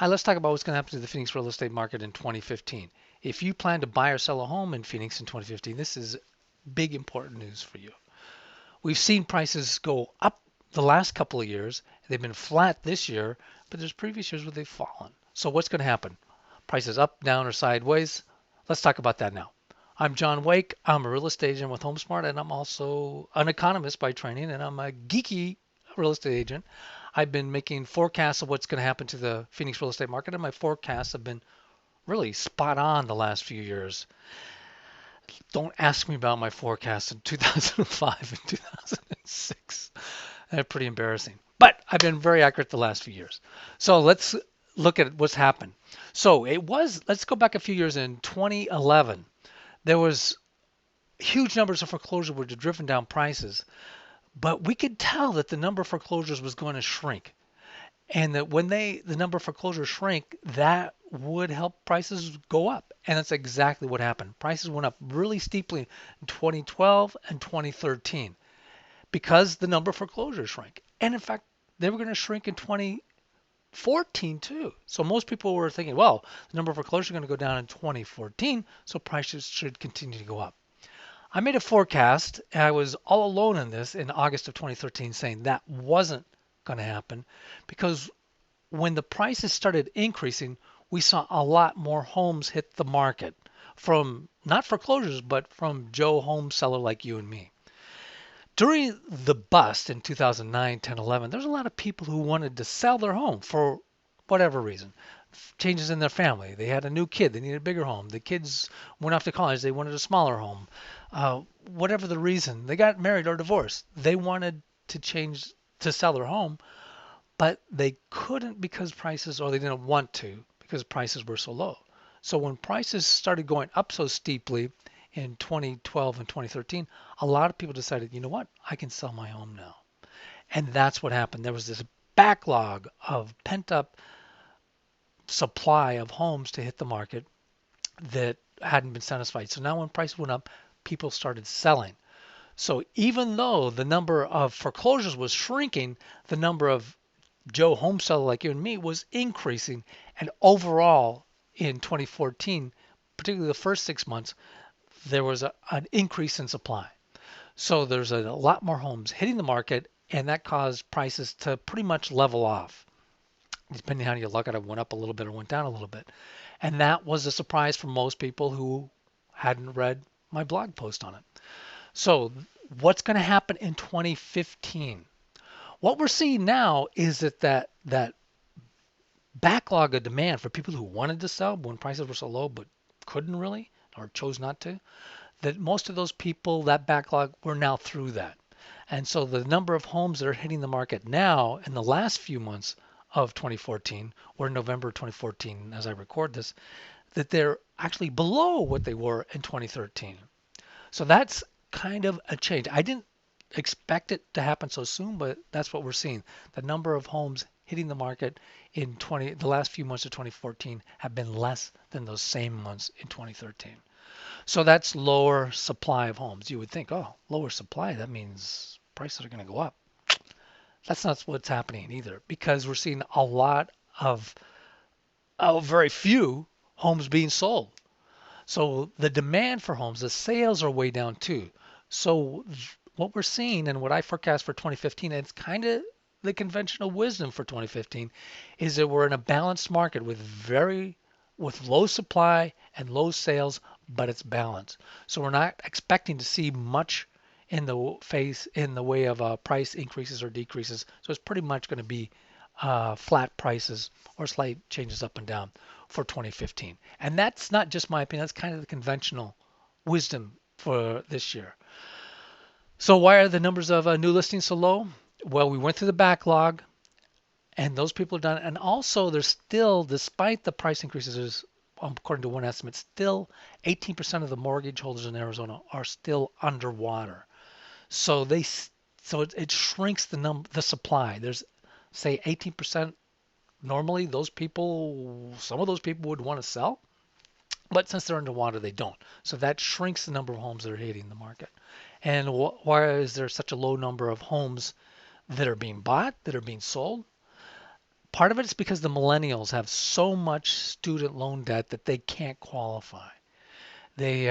let's talk about what's going to happen to the Phoenix real estate market in 2015. If you plan to buy or sell a home in Phoenix in 2015, this is big important news for you. We've seen prices go up the last couple of years. They've been flat this year, but there's previous years where they've fallen. So what's going to happen? Prices up, down, or sideways? Let's talk about that now. I'm John Wake. I'm a real estate agent with HomeSmart, and I'm also an economist by training, and I'm a geeky real estate agent. I've been making forecasts of what's going to happen to the Phoenix real estate market, and my forecasts have been really spot on the last few years. Don't ask me about my forecasts in 2005 and 2006. They're pretty embarrassing. But I've been very accurate the last few years. So let's look at what's happened. So let's go back a few years in 2011. There was huge numbers of foreclosures were driven down prices, but we could tell that the number of foreclosures was going to shrink. And that when the number of foreclosures shrink, that would help prices go up. And that's exactly what happened. Prices went up really steeply in 2012 and 2013 because the number of foreclosures shrank. And in fact, they were going to shrink in 2014 too. So most people were thinking, well, the number of foreclosures are going to go down in 2014, so prices should continue to go up. I made a forecast, and I was all alone in this in August of 2013 saying that wasn't going to happen because when the prices started increasing, we saw a lot more homes hit the market from not foreclosures, but from Joe home seller like you and me. During the bust in 2009, 10, 11, there's a lot of people who wanted to sell their home for whatever reason. Changes in their family. They had a new kid. They needed a bigger home. The kids went off to college. They wanted a smaller home. Whatever the reason, they got married or divorced. They wanted to change to sell their home, but they couldn't because prices, or they didn't want to because prices were so low. So when prices started going up so steeply in 2012 and 2013, a lot of people decided, you know what, I can sell my home now. And that's what happened. There was this backlog of pent up supply of homes to hit the market that hadn't been satisfied. So now when prices went up, people started selling. So even though the number of foreclosures was shrinking, the number of Joe home seller like you and me was increasing. And overall in 2014, particularly the first 6 months, there was an increase in supply. So there's a lot more homes hitting the market, and that caused prices to pretty much level off. Depending on how you look at it, went up a little bit or went down a little bit. And that was a surprise for most people who hadn't read my blog post on it. So what's going to happen in 2015? What we're seeing now is that backlog of demand for people who wanted to sell when prices were so low but couldn't really or chose not to, that most of those people, that backlog, we're now through that. And so the number of homes that are hitting the market now in the last few months of 2014, or November 2014 as I record this, that they're actually below what they were in 2013. So that's kind of a change. I didn't expect it to happen so soon, but that's what we're seeing. The number of homes hitting the market in the last few months of 2014 have been less than those same months in 2013. So that's lower supply of homes. You would think, oh, lower supply, that means prices are going to go up. That's not what's happening either, because we're seeing a lot of very few homes being sold. So the demand for homes, the sales are way down too. So what we're seeing and what I forecast for 2015, and it's kind of the conventional wisdom for 2015, is that we're in a balanced market with low supply and low sales, but it's balanced. So we're not expecting to see much in the way of price increases or decreases. So it's pretty much going to be flat prices or slight changes up and down for 2015. And that's not just my opinion. That's kind of the conventional wisdom for this year. So why are the numbers of new listings so low? Well, we went through the backlog, and those people are done. And also, there's still, despite the price increases, according to one estimate, still 18% of the mortgage holders in Arizona are still underwater. So it shrinks the supply. There's say 18%. Normally, some of those people would want to sell, but since they're underwater, they don't. So that shrinks the number of homes that are hitting the market. And why is there such a low number of homes that are being bought, that are being sold? Part of it is because the millennials have so much student loan debt that they can't qualify. They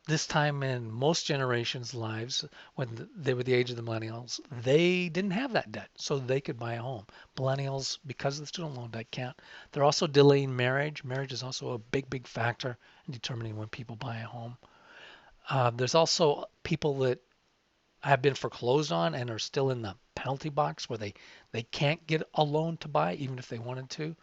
this time in most generations' lives, when they were the age of the millennials, they didn't have that debt, so they could buy a home. Millennials, because of the student loan debt, can't. They're also delaying marriage. Marriage is also a big, big factor in determining when people buy a home. There's also people that have been foreclosed on and are still in the penalty box where they can't get a loan to buy even if they wanted to.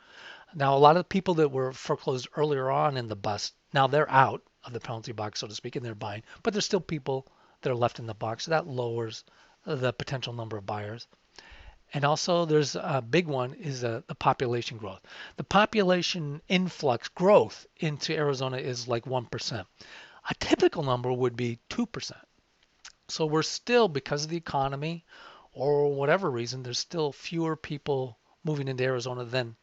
Now, a lot of the people that were foreclosed earlier on in the bust, now they're out of the penalty box, so to speak, and they're buying, but there's still people that are left in the box. So that lowers the potential number of buyers. And also, there's a big one is the population growth. The population influx growth into Arizona is like 1%. A typical number would be 2%. So we're still, because of the economy or whatever reason, there's still fewer people moving into Arizona than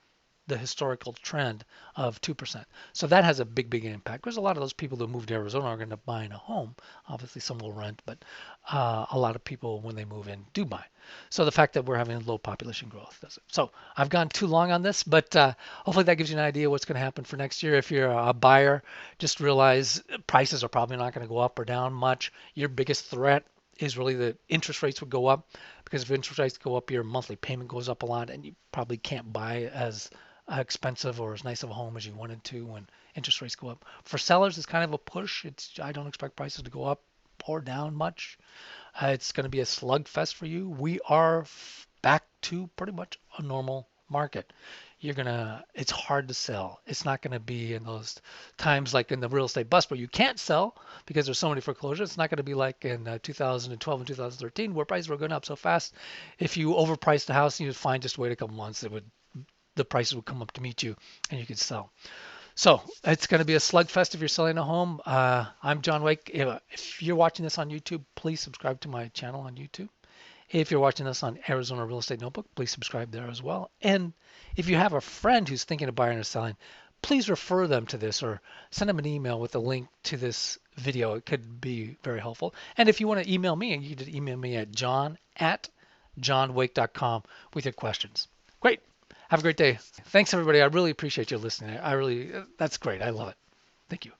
the historical trend of 2%. So that has a big, big impact because a lot of those people that move to Arizona are going to buy in a home. Obviously, some will rent, but a lot of people, when they move in, do buy. So the fact that we're having low population growth does it. So I've gone too long on this, but hopefully that gives you an idea what's going to happen for next year. If you're a buyer, just realize prices are probably not going to go up or down much. Your biggest threat is really that interest rates would go up, because if interest rates go up, your monthly payment goes up a lot and you probably can't buy as expensive or as nice of a home as you wanted to when interest rates go up. For sellers, it's kind of a push. I don't expect prices to go up or down much. It's going to be a slugfest for you. We are back to pretty much a normal market. It's hard to sell. It's not going to be in those times like in the real estate bust where you can't sell because there's so many foreclosures. It's not going to be like in 2012 and 2013 where prices were going up so fast. If you overpriced the house, you'd find just wait a couple months, the prices would come up to meet you and you could sell. So it's going to be a slugfest if you're selling a home. I'm John Wake. If you're watching this on YouTube, please subscribe to my channel on YouTube. If you're watching this on Arizona Real Estate Notebook, please subscribe there as well. And if you have a friend who's thinking of buying or selling, please refer them to this or send them an email with a link to this video. It could be very helpful. And if you want to email me, you can email me at john@johnwake.com with your questions. Great. Have a great day. Thanks, everybody. I really appreciate you listening. That's great. I love it. Thank you.